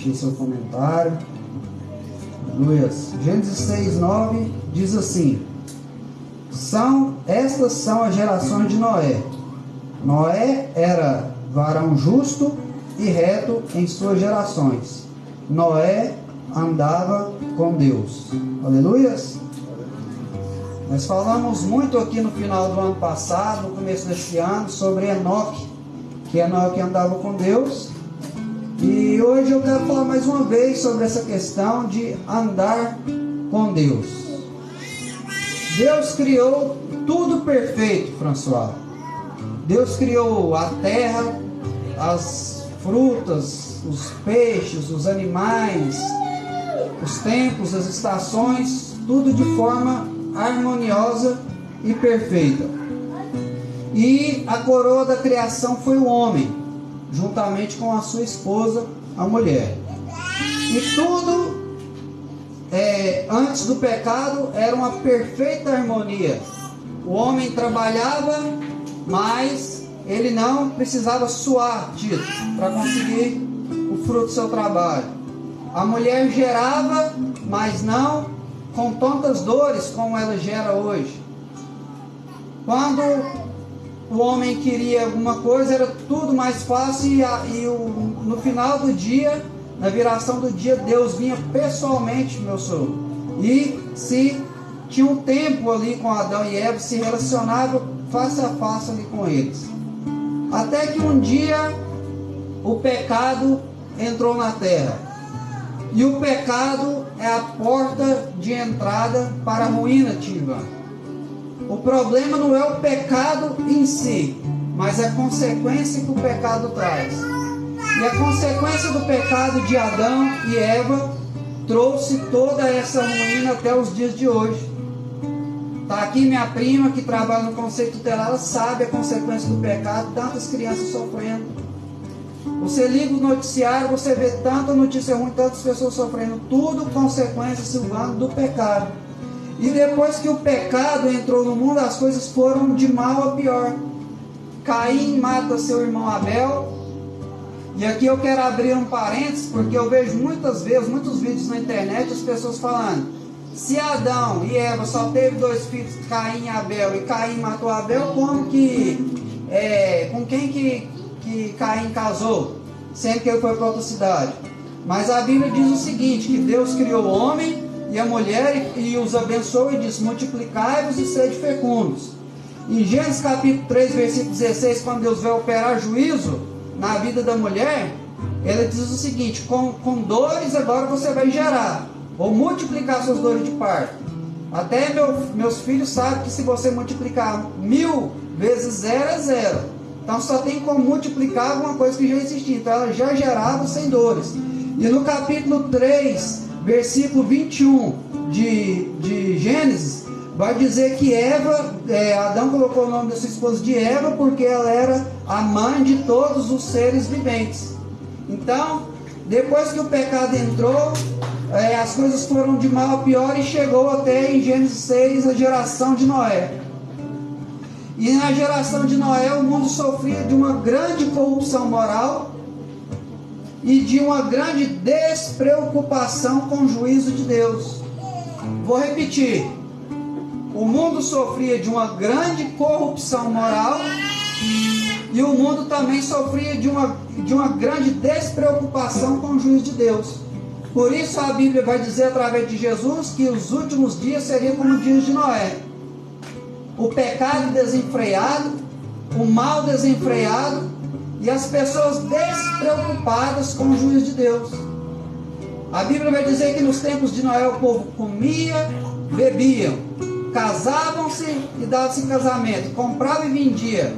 deixe seu comentário. Aleluias. Gênesis 6:9 diz assim: estas são as gerações de Noé. Noé era varão justo e reto em suas gerações. Noé andava com Deus. Aleluias. Nós falamos muito aqui no final do ano passado, no começo desse ano, sobre Enoque, que Enoque andava com Deus. E hoje eu quero falar mais uma vez sobre essa questão de andar com Deus. Deus criou tudo perfeito, François. Deus criou a terra, as frutas, os peixes, os animais, os tempos, as estações, tudo de forma harmoniosa e perfeita. E a coroa da criação foi o homem, juntamente com a sua esposa, a mulher. E tudo, antes do pecado, era uma perfeita harmonia. O homem trabalhava, mas ele não precisava suar para conseguir o fruto do seu trabalho. A mulher gerava, mas não com tantas dores como ela gera hoje. Quando o homem queria alguma coisa, era tudo mais fácil, no final do dia, na viração do dia, Deus vinha pessoalmente, meu sogro, e se tinha um tempo ali com Adão e Eva, se relacionava face a face ali com eles. Até que um dia o pecado entrou na terra. E o pecado é a porta de entrada para a ruína, Tivan. O problema não é o pecado em si, mas a consequência que o pecado traz. E a consequência do pecado de Adão e Eva trouxe toda essa ruína até os dias de hoje. Está aqui minha prima que trabalha no conceito tutelar, ela sabe a consequência do pecado, tantas crianças sofrendo. Você liga o noticiário, você vê tanta notícia ruim, tantas pessoas sofrendo, tudo consequência, Silvano, do pecado. E depois que o pecado entrou no mundo, as coisas foram de mal a pior. Caim mata seu irmão Abel. E aqui eu quero abrir um parênteses, porque eu vejo muitas vezes, muitos vídeos na internet, as pessoas falando: se Adão e Eva só teve 2 filhos, Caim e Abel, e Caim matou Abel, como que, com quem que Caim casou, sendo que ele foi para outra cidade? Mas a Bíblia diz o seguinte, que Deus criou o homem e a mulher e os abençoou e disse: multiplicai-vos e sede fecundos. Em Gênesis capítulo 3, versículo 16, quando Deus vai operar juízo na vida da mulher, ele diz o seguinte: com dores agora você vai gerar, ou multiplicar suas dores de parto. Até meus filhos sabem que se você multiplicar 1000 vezes 0 é 0. Então só tem como multiplicar alguma coisa que já existia. Então ela já gerava sem dores. E no capítulo 3, versículo 21 de Gênesis, vai dizer que Adão colocou o nome da sua esposa de Eva porque ela era a mãe de todos os seres viventes. Então, depois que o pecado entrou, as coisas foram de mal a pior e chegou até em Gênesis 6 a geração de Noé. E na geração de Noé o mundo sofria de uma grande corrupção moral e de uma grande despreocupação com o juízo de Deus. Vou repetir: o mundo sofria de uma grande corrupção moral e o mundo também sofria de uma grande despreocupação com o juízo de Deus. Por isso a Bíblia vai dizer através de Jesus que os últimos dias seriam como os dias de Noé. O pecado desenfreado, o mal desenfreado e as pessoas despreocupadas com o juízo de Deus. A Bíblia vai dizer que nos tempos de Noé o povo comia, bebiam, casavam-se e davam-se em casamento, comprava e vendia,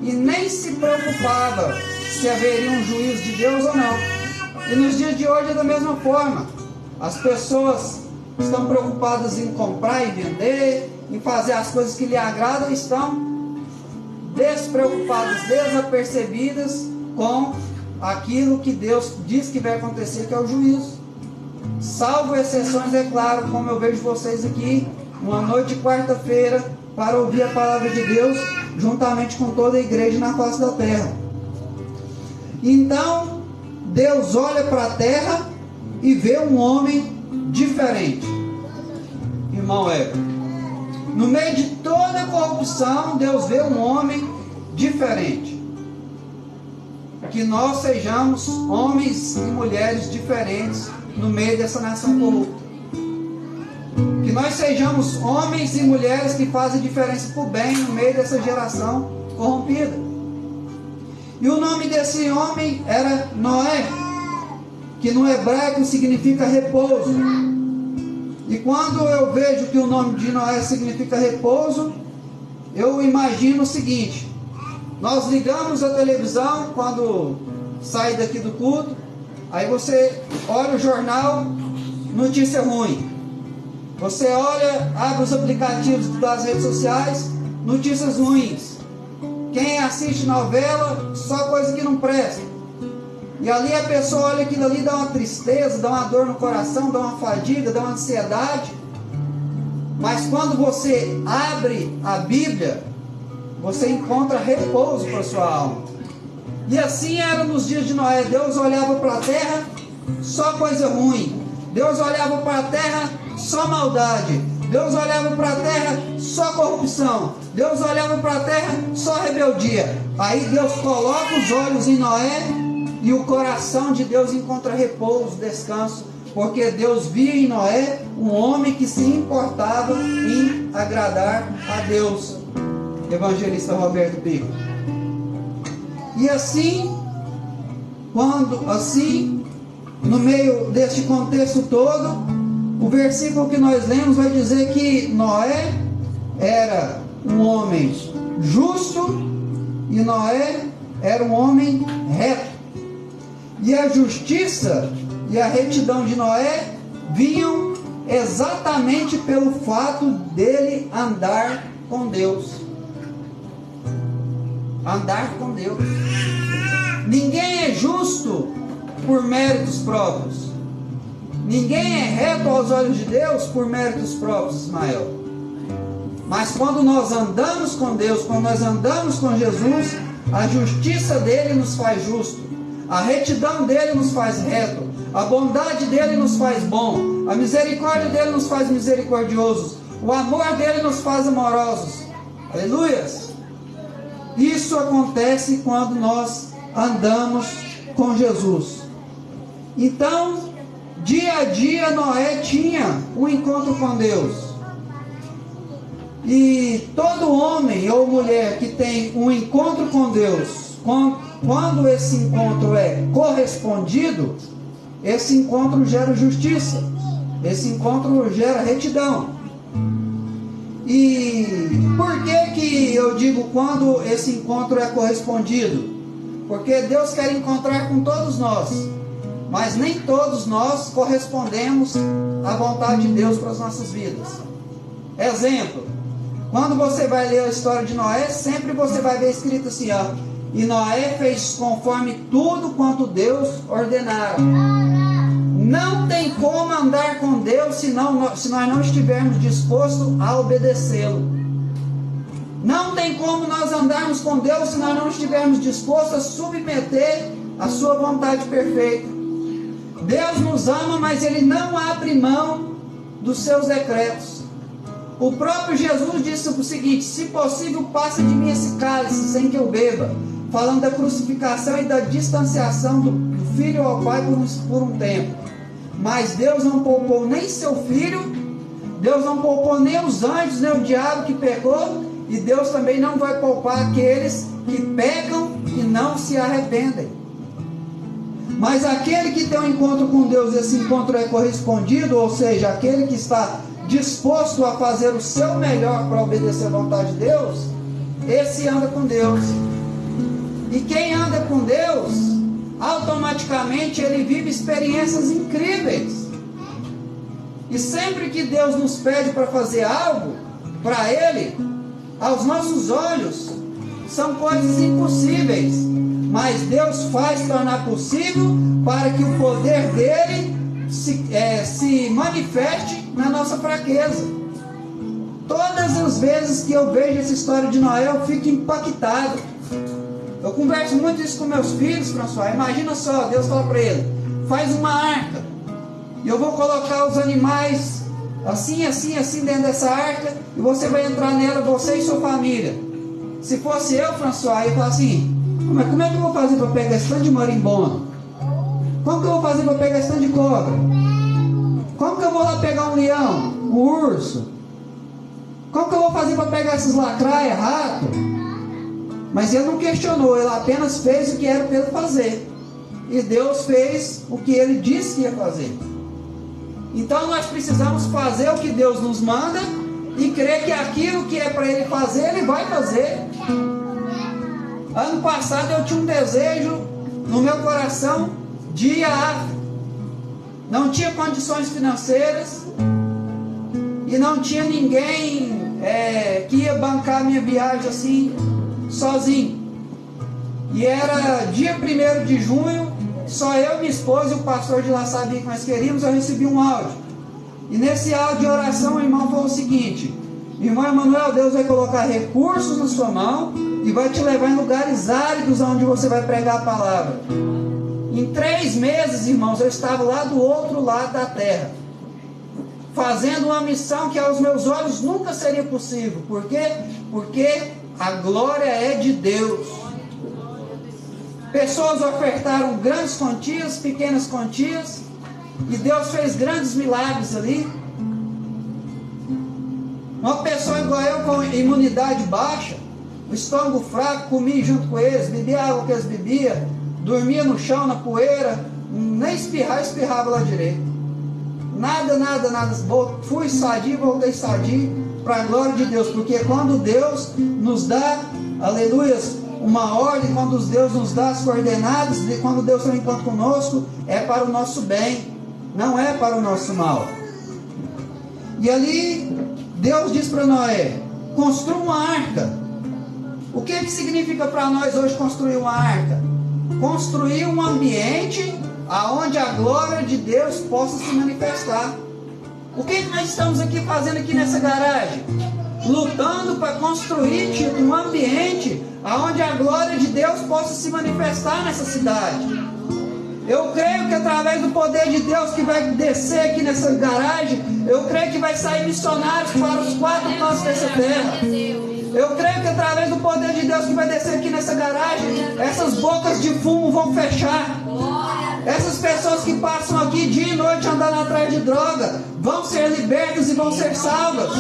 e nem se preocupava se haveria um juízo de Deus ou não. E nos dias de hoje é da mesma forma. As pessoas estão preocupadas em comprar e vender, em fazer as coisas que lhe agradam, estão despreocupadas, desapercebidas com aquilo que Deus diz que vai acontecer, que é o juízo. Salvo exceções, é claro, como eu vejo vocês aqui, uma noite de quarta-feira, para ouvir a palavra de Deus, juntamente com toda a igreja na face da terra. Então, Deus olha para a terra e vê um homem diferente. Irmão Heber, no meio de toda a corrupção, Deus vê um homem diferente. Que nós sejamos homens e mulheres diferentes no meio dessa nação corrupta. Que nós sejamos homens e mulheres que fazem diferença para o bem no meio dessa geração corrompida. E o nome desse homem era Noé, que no hebraico significa repouso. E quando eu vejo que o nome de Noé significa repouso, eu imagino o seguinte: nós ligamos a televisão quando sai daqui do culto, aí você olha o jornal, notícia ruim. Você olha, abre os aplicativos das redes sociais, notícias ruins. Quem assiste novela, só coisa que não presta. E ali a pessoa olha aquilo ali, dá uma tristeza, dá uma dor no coração, dá uma fadiga, dá uma ansiedade. Mas quando você abre a Bíblia, você encontra repouso para a sua alma. E assim era nos dias de Noé. Deus olhava para a terra, só coisa ruim. Deus olhava para a terra, só maldade. Deus olhava para a terra, só corrupção. Deus olhava para a terra, só rebeldia. Aí Deus coloca os olhos em Noé e o coração de Deus encontra repouso, descanso, porque Deus via em Noé um homem que se importava em agradar a Deus. Evangelista Roberto Pico. E assim, no meio deste contexto todo, o versículo que nós lemos vai dizer que Noé era um homem justo e Noé era um homem reto. E a justiça e a retidão de Noé vinham exatamente pelo fato dele andar com Deus. Andar com Deus. Ninguém é justo por méritos próprios. Ninguém é reto aos olhos de Deus por méritos próprios, Ismael. Mas quando nós andamos com Deus, quando nós andamos com Jesus, a justiça dele nos faz justo, a retidão dele nos faz reto, a bondade dele nos faz bom, a misericórdia dele nos faz misericordiosos, o amor dele nos faz amorosos. Aleluias! Isso acontece quando nós andamos com Jesus. Então, dia a dia Noé tinha um encontro com Deus. E todo homem ou mulher que tem um encontro com Deus, quando esse encontro é correspondido, esse encontro gera justiça, esse encontro gera retidão. E por que eu digo quando esse encontro é correspondido? Porque Deus quer encontrar com todos nós, mas nem todos nós correspondemos à vontade de Deus para as nossas vidas. Exemplo, quando você vai ler a história de Noé, sempre você vai ver escrito assim, ó: e Noé fez conforme tudo quanto Deus ordenara. Não tem como andar com Deus se nós não estivermos dispostos a obedecê-lo. Não tem como nós andarmos com Deus se nós não estivermos dispostos a submeter a sua vontade perfeita. Deus nos ama, mas Ele não abre mão dos seus decretos. O próprio Jesus disse o seguinte: se possível, passa de mim esse cálice sem que eu beba. Falando da crucificação e da distanciação do Filho ao Pai por um tempo. Mas Deus não poupou nem seu Filho, Deus não poupou nem os anjos, nem o diabo que pecou, e Deus também não vai poupar aqueles que pecam e não se arrependem. Mas aquele que tem um encontro com Deus, esse encontro é correspondido, ou seja, aquele que está disposto a fazer o seu melhor para obedecer a vontade de Deus, esse anda com Deus. E quem anda com Deus, automaticamente ele vive experiências incríveis. E sempre que Deus nos pede para fazer algo para Ele, aos nossos olhos são coisas impossíveis, mas Deus faz tornar possível para que o poder dele se manifeste na nossa fraqueza. Todas as vezes que eu vejo essa história de Noé, eu fico impactado. Eu converso muito isso com meus filhos, François. Imagina só, Deus fala para ele: faz uma arca, e eu vou colocar os animais assim, assim, assim dentro dessa arca, e você vai entrar nela, você e sua família. Se fosse eu, François, eu ia falar assim: mas como é que eu vou fazer para pegar esse tanto de marimbondo? Como que eu vou fazer para pegar esse tanto de cobra? Como que eu vou lá pegar um leão, um urso? Como que eu vou fazer para pegar esses lacraias, rato? Mas ele não questionou, ele apenas fez o que era para ele fazer. E Deus fez o que ele disse que ia fazer. Então nós precisamos fazer o que Deus nos manda e crer que aquilo que é para ele fazer, ele vai fazer. Ano passado eu tinha um desejo no meu coração de ir à África. Não tinha condições financeiras e não tinha ninguém que ia bancar a minha viagem assim, sozinho. E era dia 1º de junho, só eu, minha esposa e o pastor de lá sabia que nós queríamos. Eu recebi um áudio, e nesse áudio de oração o irmão falou o seguinte: irmão Emanuel, Deus vai colocar recursos na sua mão e vai te levar em lugares áridos onde você vai pregar a palavra. Em 3 meses, irmãos, eu estava lá do outro lado da terra, fazendo uma missão que aos meus olhos nunca seria possível. Por quê? Porque a glória é de Deus. Pessoas ofertaram grandes quantias, pequenas quantias, e Deus fez grandes milagres ali. Uma pessoa igual eu, com imunidade baixa, o estômago fraco, comia junto com eles, bebia a água que eles bebiam, dormia no chão, na poeira, nem espirrava lá direito. Nada. Fui sadio, voltei sadio, para a glória de Deus. Porque quando Deus nos dá, aleluias, uma ordem, quando Deus nos dá as coordenadas, quando Deus está em encontro conosco, é para o nosso bem, não é para o nosso mal. E ali Deus diz para Noé: construa uma arca. O que significa para nós hoje construir uma arca? Construir um ambiente aonde a glória de Deus possa se manifestar. O que nós estamos aqui fazendo aqui nessa garagem? Lutando para construir um ambiente aonde a glória de Deus possa se manifestar nessa cidade. Eu creio que através do poder de Deus que vai descer aqui nessa garagem, eu creio que vai sair missionários para os 4 cantos dessa terra. Eu creio que através do poder de Deus que vai descer aqui nessa garagem, essas bocas de fumo vão fechar. Essas pessoas que passam aqui dia e noite andando atrás de droga vão ser libertas e vão ser salvas.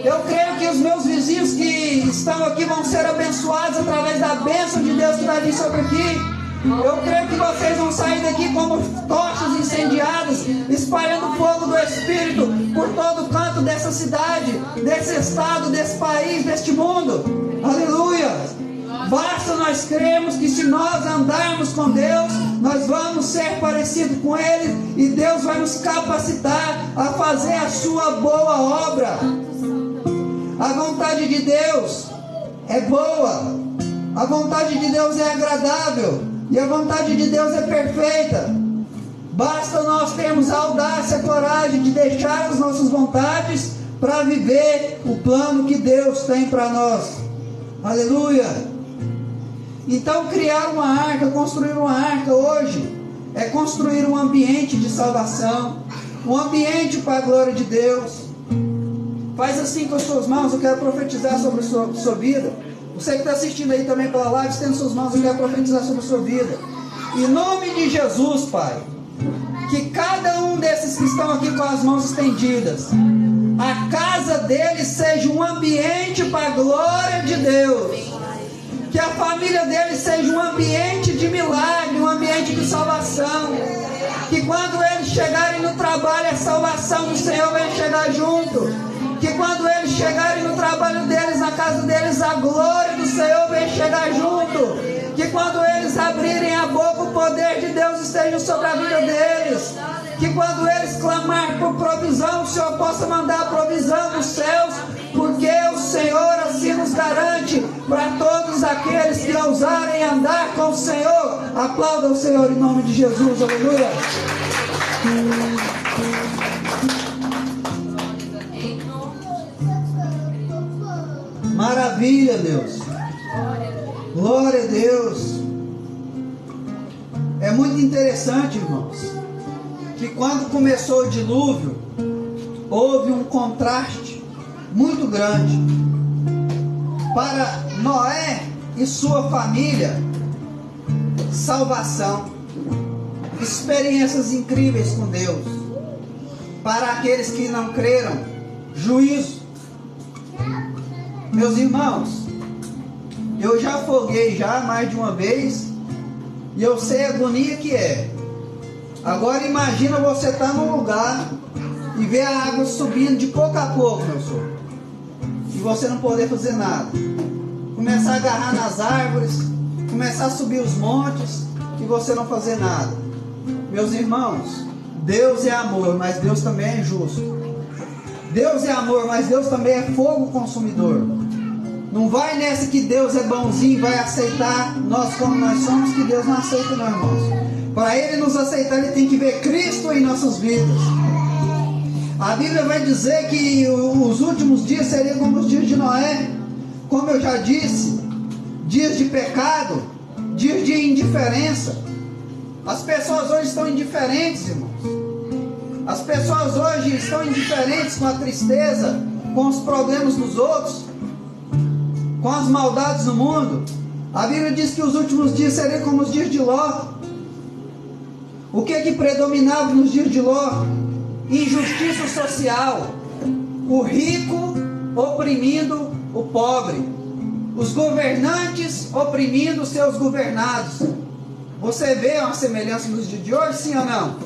Eu creio que os meus vizinhos que estão aqui vão ser abençoados através da bênção de Deus que vai vir sobre aqui. Eu creio que vocês vão sair daqui como tochas incendiadas, espalhando o fogo do Espírito por todo o canto dessa cidade, desse estado, desse país, deste mundo. Aleluia! Basta nós crermos que se nós andarmos com Deus, nós vamos ser parecidos com Ele, e Deus vai nos capacitar a fazer a sua boa obra. A vontade de Deus é boa, a vontade de Deus é agradável, e a vontade de Deus é perfeita. Basta nós termos a audácia, a coragem de deixar as nossas vontades para viver o plano que Deus tem para nós. Aleluia! Então criar uma arca, construir uma arca hoje, é construir um ambiente de salvação, um ambiente para a glória de Deus. Faz assim com as suas mãos. Eu quero profetizar sobre a sua vida. Você que está assistindo aí também pela live, estenda suas mãos. Eu quero profetizar sobre a sua vida. Em nome de Jesus, Pai, que cada um desses que estão aqui com as mãos estendidas, a casa deles seja um ambiente para a glória de Deus. Que a família deles seja um ambiente de milagre, um ambiente de salvação. Que quando eles chegarem no trabalho, a salvação do Senhor vai chegar junto. Que quando eles chegarem no trabalho deles, na casa deles, a glória do Senhor vai chegar junto. Que quando eles abrirem a boca, o poder de Deus esteja sobre a vida deles. Que quando eles clamarem por provisão, o Senhor possa mandar a provisão dos céus. Porque o Senhor assim nos garante para todos aqueles que ousarem andar com o Senhor. Aplauda o Senhor em nome de Jesus. Aleluia. Maravilha, Deus. Glória a Deus. É muito interessante, irmãos, que quando começou o dilúvio, houve um contraste muito grande. Para Noé e sua família, salvação, experiências incríveis com Deus. Para aqueles que não creram, juízo. Meus irmãos, eu já afoguei já mais de uma vez e eu sei a agonia que é. Agora imagina você estar num lugar e ver a água subindo de pouco a pouco, meu senhor, e você não poder fazer nada. Começar a agarrar nas árvores, começar a subir os montes e você não fazer nada. Meus irmãos, Deus é amor, mas Deus também é justo. Deus é amor, mas Deus também é fogo consumidor. Não vai nessa que Deus é bonzinho e vai aceitar nós como nós somos, que Deus não aceita, não, irmãos. Para Ele nos aceitar, Ele tem que ver Cristo em nossas vidas. A Bíblia vai dizer que os últimos dias seriam como os dias de Noé. Como eu já disse, dias de pecado, dias de indiferença. As pessoas hoje estão indiferentes, irmãos. As pessoas hoje estão indiferentes com a tristeza, com os problemas dos outros, com as maldades do mundo. A Bíblia diz que os últimos dias seriam como os dias de Ló. O que predominava nos dias de Ló? Injustiça social. O rico oprimindo o pobre. Os governantes oprimindo os seus governados. Você vê uma semelhança nos dias de hoje, sim ou não?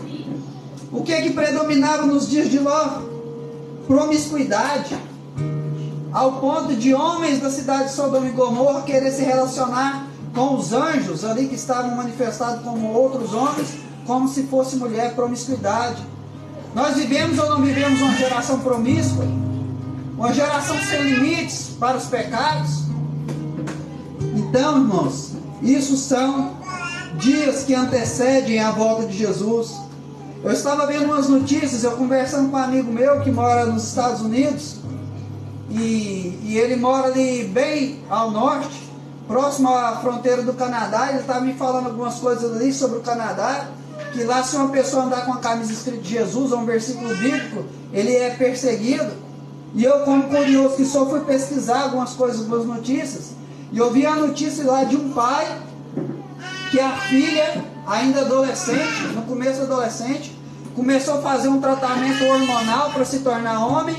O que predominava nos dias de Ló? Promiscuidade. Ao ponto de homens da cidade de Sodoma e Gomorra querer se relacionar com os anjos ali que estavam manifestados como outros homens, como se fosse mulher. Promiscuidade. Nós vivemos ou não vivemos uma geração promíscua? Uma geração sem limites para os pecados? Então, irmãos, isso são dias que antecedem a volta de Jesus. Eu estava vendo umas notícias, eu conversando com um amigo meu que mora nos Estados Unidos, e ele mora ali bem ao norte, próximo à fronteira do Canadá. Ele estava me falando algumas coisas ali sobre o Canadá, que lá se uma pessoa andar com a camisa escrita Jesus, ou um versículo bíblico, ele é perseguido. E eu, como curioso que sou, fui pesquisar algumas coisas, algumas notícias, e eu vi a notícia lá de um pai, que a filha, ainda adolescente, no começo adolescente, começou a fazer um tratamento hormonal para se tornar homem,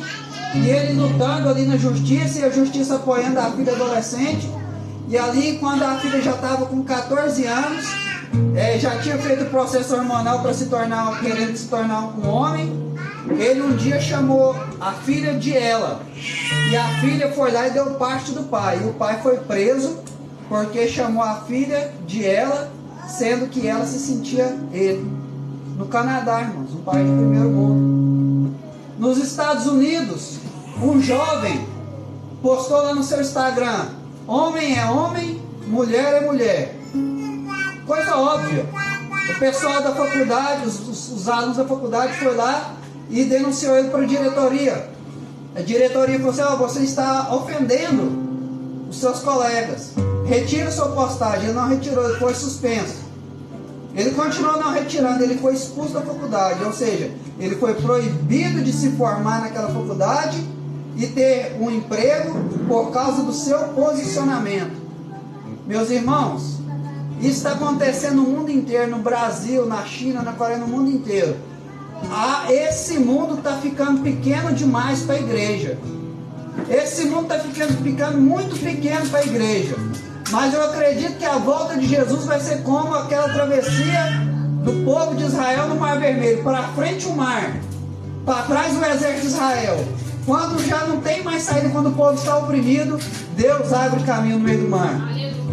e ele lutando ali na justiça, e a justiça apoiando a filha adolescente. E ali, quando a filha já estava com 14 anos, já tinha feito o processo hormonal para querendo se tornar um homem, ele um dia chamou a filha de ela, e a filha foi lá e deu parte do pai, e o pai foi preso porque chamou a filha de ela, sendo que ela se sentia ele. No Canadá, irmãos, um país de primeiro mundo. Nos Estados Unidos, um jovem postou lá no seu Instagram: homem é homem, mulher é mulher. Coisa óbvia. O pessoal da faculdade, os alunos da faculdade foi lá e denunciou ele para a diretoria. A diretoria falou assim: você está ofendendo os seus colegas, retira sua postagem. Ele não retirou, ele foi suspenso. Ele continuou não retirando, ele foi expulso da faculdade, ou seja, ele foi proibido de se formar naquela faculdade e ter um emprego por causa do seu posicionamento. Meus irmãos, isso está acontecendo no mundo inteiro, no Brasil, na China, na Coreia, no mundo inteiro. Esse mundo está ficando pequeno demais para a igreja. Esse mundo está ficando muito pequeno para a igreja. Mas eu acredito que a volta de Jesus vai ser como aquela travessia do povo de Israel no Mar Vermelho. Para frente o mar, para trás o exército de Israel. Quando já não tem mais saída, quando o povo está oprimido, Deus abre caminho no meio do mar.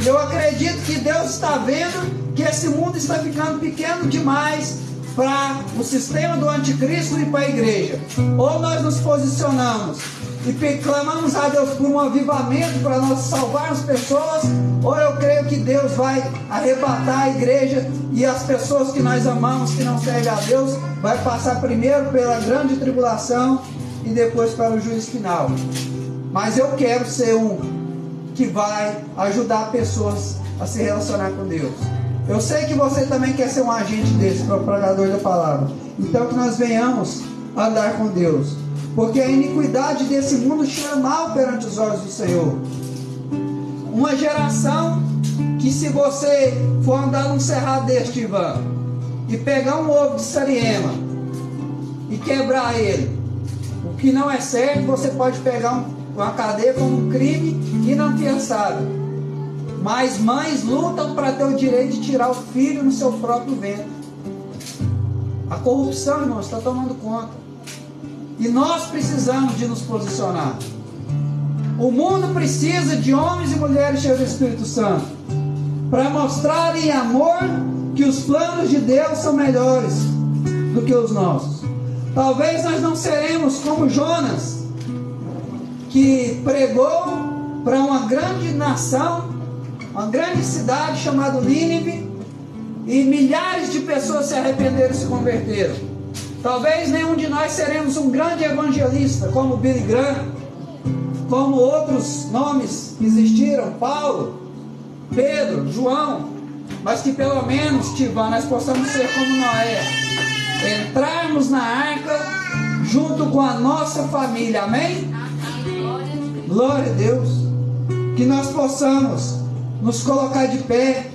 Eu acredito que Deus está vendo que esse mundo está ficando pequeno demais para o sistema do anticristo e para a igreja. Ou nós nos posicionamos e clamamos a Deus por um avivamento para nós salvarmos pessoas, ou eu creio que Deus vai arrebatar a igreja e as pessoas que nós amamos, que não servem a Deus, vai passar primeiro pela grande tribulação e depois para o juízo final. Mas eu quero ser um que vai ajudar pessoas a se relacionar com Deus. Eu sei que você também quer ser um agente desse, propagador da palavra. Então que nós venhamos andar com Deus, porque a iniquidade desse mundo cheira mal perante os olhos do Senhor. Uma geração que, se você for andar num cerrado deste, Ivan, e pegar um ovo de sariema e quebrar ele, o que não é certo, você pode pegar uma cadeia como um crime inafiançável. Mas mães lutam para ter o direito de tirar o filho no seu próprio ventre. A corrupção, irmãos, está tomando conta. E nós precisamos de nos posicionar. O mundo precisa de homens e mulheres cheios do Espírito Santo, para mostrar em amor que os planos de Deus são melhores do que os nossos. Talvez nós não seremos como Jonas, que pregou para uma grande nação, uma grande cidade chamada Nínive, e milhares de pessoas se arrependeram e se converteram. Talvez nenhum de nós seremos um grande evangelista, como Billy Graham, como outros nomes que existiram, Paulo, Pedro, João, mas que pelo menos, Tivan, nós possamos ser como Noé, entrarmos na arca junto com a nossa família, amém? Glória a Deus. Que nós possamos nos colocar de pé,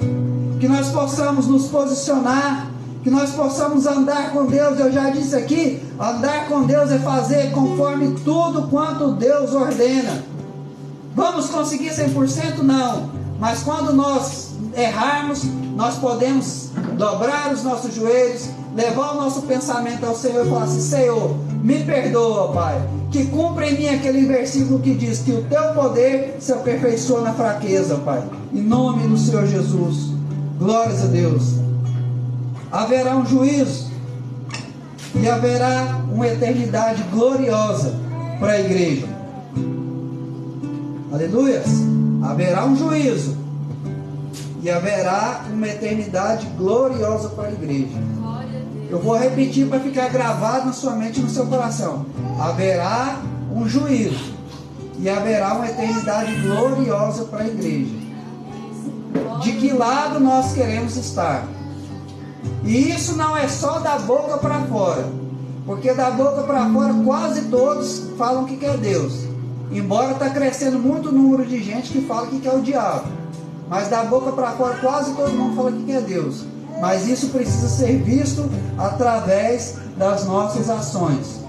que nós possamos nos posicionar, que nós possamos andar com Deus. Eu já disse aqui, andar com Deus é fazer conforme tudo quanto Deus ordena. Vamos conseguir 100%? Não, mas quando nós errarmos, nós podemos dobrar os nossos joelhos, levar o nosso pensamento ao Senhor e falar assim: Senhor, me perdoa, Pai, que cumpra em mim aquele versículo que diz que o teu poder se aperfeiçoa na fraqueza, Pai, em nome do Senhor Jesus. Glórias a Deus. Haverá um juízo e haverá uma eternidade gloriosa para a igreja. Aleluias. Haverá um juízo e haverá uma eternidade gloriosa para a igreja. Eu vou repetir para ficar gravado na sua mente e no seu coração. Haverá um juízo e haverá uma eternidade gloriosa para a igreja. De que lado nós queremos estar? E isso não é só da boca para fora, porque da boca para fora quase todos falam que quer Deus, embora está crescendo muito o número de gente que fala que quer o diabo. Mas da boca para fora quase todo mundo fala que quer Deus. Mas isso precisa ser visto através das nossas ações.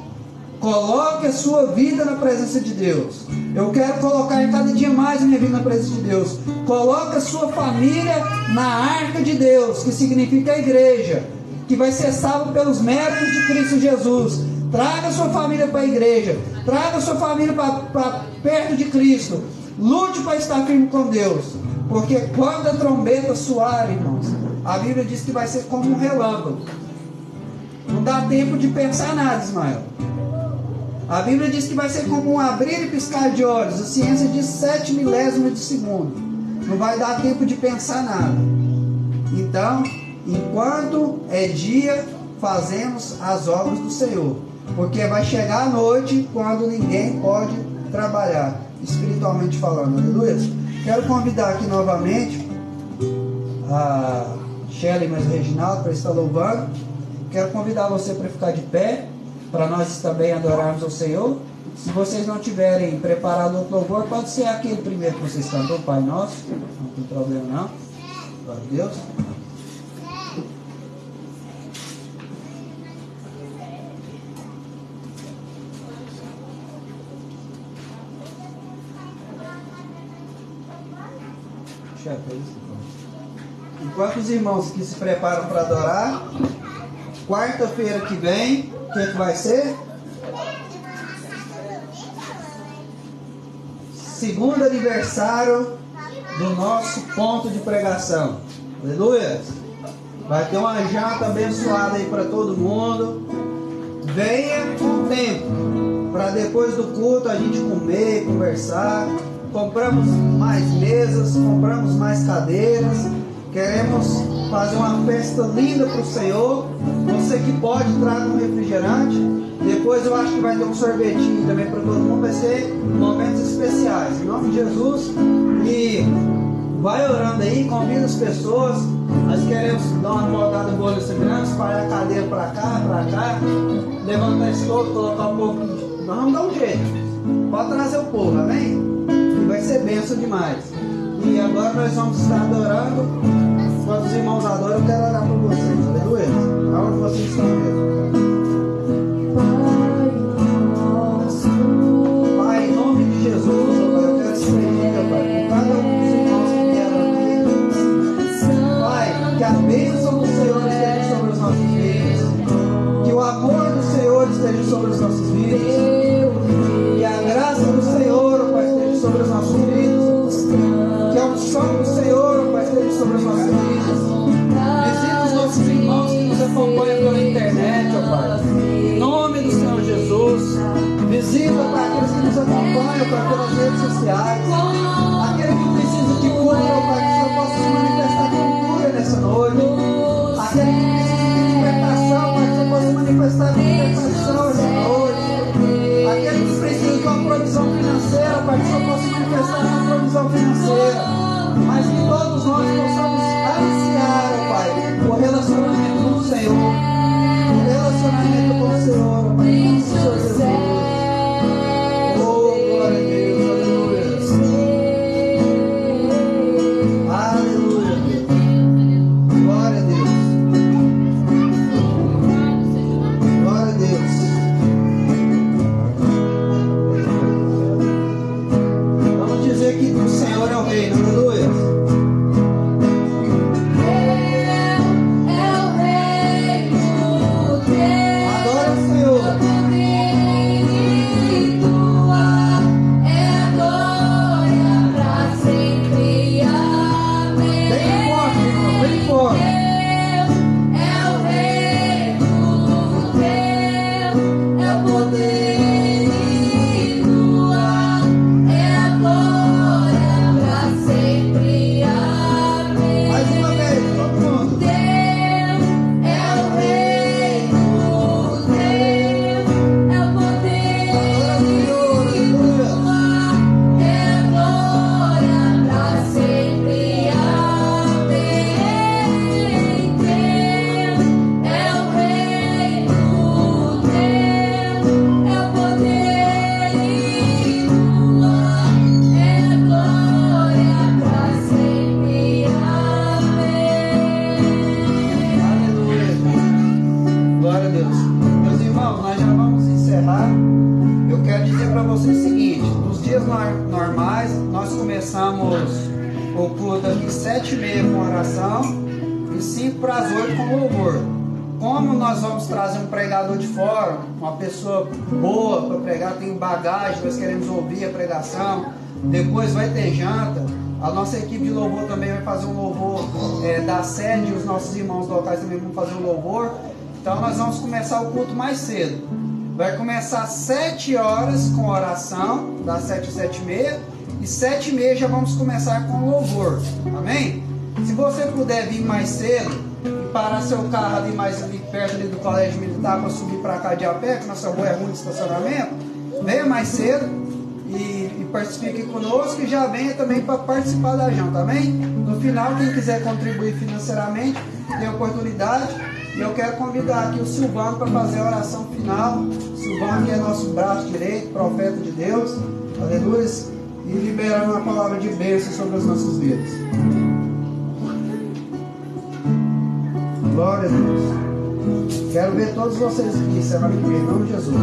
Coloque a sua vida na presença de Deus. Eu quero colocar em cada dia mais a minha vida na presença de Deus. Coloque a sua família na arca de Deus, que significa a igreja, que vai ser salvo pelos méritos de Cristo Jesus. Traga a sua família para a igreja. Traga a sua família para perto de Cristo. Lute para estar firme com Deus. Porque quando a trombeta soar, irmãos, a Bíblia diz que vai ser como um relâmpago. Não dá tempo de pensar nada, Ismael. A Bíblia diz que vai ser como um abrir e piscar de olhos. A ciência diz 7 milésimos de segundo. Não vai dar tempo de pensar nada. Então, enquanto é dia, fazemos as obras do Senhor. Porque vai chegar a noite quando ninguém pode trabalhar, espiritualmente falando. Aleluia. Quero convidar aqui novamente a Shelly e o Reginaldo para estar louvando. Quero convidar você para ficar de pé, para nós também adorarmos ao Senhor. Se vocês não tiverem preparado outro louvor, pode ser aquele primeiro que vocês cantam, Pai Nosso. Não tem problema não. Glória a Deus. Enquanto os irmãos que se preparam para adorar, quarta-feira que vem, o que vai ser? Segundo aniversário do nosso ponto de pregação. Aleluia! Vai ter uma janta abençoada aí para todo mundo. Venha com tempo, para depois do culto a gente comer, conversar. Compramos mais mesas, compramos mais cadeiras. Queremos fazer uma festa linda para o Senhor. Você que pode, traga um refrigerante. Depois eu acho que vai ter um sorvetinho também para todo mundo. Vai ser momentos especiais. Em nome de Jesus. E Vai orando aí, convida as pessoas. Nós queremos dar uma rodada boa nesse grande, espalhar a cadeira para cá, levantar esse todo, colocar o povo. Nós vamos dar um jeito. Pode trazer o povo, amém? E vai ser bênção demais. E agora nós vamos estar adorando. Quando os irmãos adoram, eu quero orar por vocês, aleluia. Aonde vocês estão mesmo? Pai, em nome de Jesus, ó Pai, eu quero estender, ó Pai, por cada um dos irmãos que vieram aqui. Pai, que a bênção do Senhor esteja sobre os nossos vidas. Que o amor do Senhor esteja sobre os nossos vidas. Que a graça do Senhor, ó Pai, esteja sobre os nossos vidas. Que a unção do Senhor, ó Pai, esteja sobre os nossos vidas. Visita os nossos irmãos que nos acompanham pela internet, ó Pai. Em nome do Senhor Jesus. Visita para aqueles que nos acompanham, Pai, pelas redes sociais. Aquele que precisa de cura, Pai, que o Senhor possa se manifestar com cura nessa noite. Aquele que precisa de libertação, Pai, que o Senhor possa manifestar com libertação essa noite. Aquele que precisa de uma provisão financeira, Pai, que o Senhor possa manifestar uma provisão financeira. Mas que todos nós possamos ansiar, ó Pai, o relacionamento com o Senhor. O relacionamento com o Senhor, ó Pai, em nome do Senhor Jesus. Normais, nós começamos o culto aqui 7h30 com oração e 5 para as 8 com louvor. Como nós vamos trazer um pregador de fora, uma pessoa boa para pregar, tem bagagem, nós queremos ouvir a pregação, depois vai ter janta, a nossa equipe de louvor também vai fazer um louvor da sede, os nossos irmãos locais também vão fazer um louvor, então nós vamos começar o culto mais cedo. Vai começar às 7 horas com oração, das 7 às 7h30, e 7h30 já vamos começar com louvor, amém? Se você puder vir mais cedo e parar seu carro ali mais ali perto ali do colégio militar para subir para cá de a pé, que nossa rua é ruim de estacionamento, venha mais cedo e participe aqui conosco e já venha também para participar da janta, amém? No final, quem quiser contribuir financeiramente, tem oportunidade. E eu quero convidar aqui o Silvano para fazer a oração final. Silvano que é nosso braço direito, profeta de Deus, aleluia, e liberando uma palavra de bênção sobre as nossas vidas. Glória a Deus. Quero ver todos vocês aqui, semana que vem, em nome de Jesus.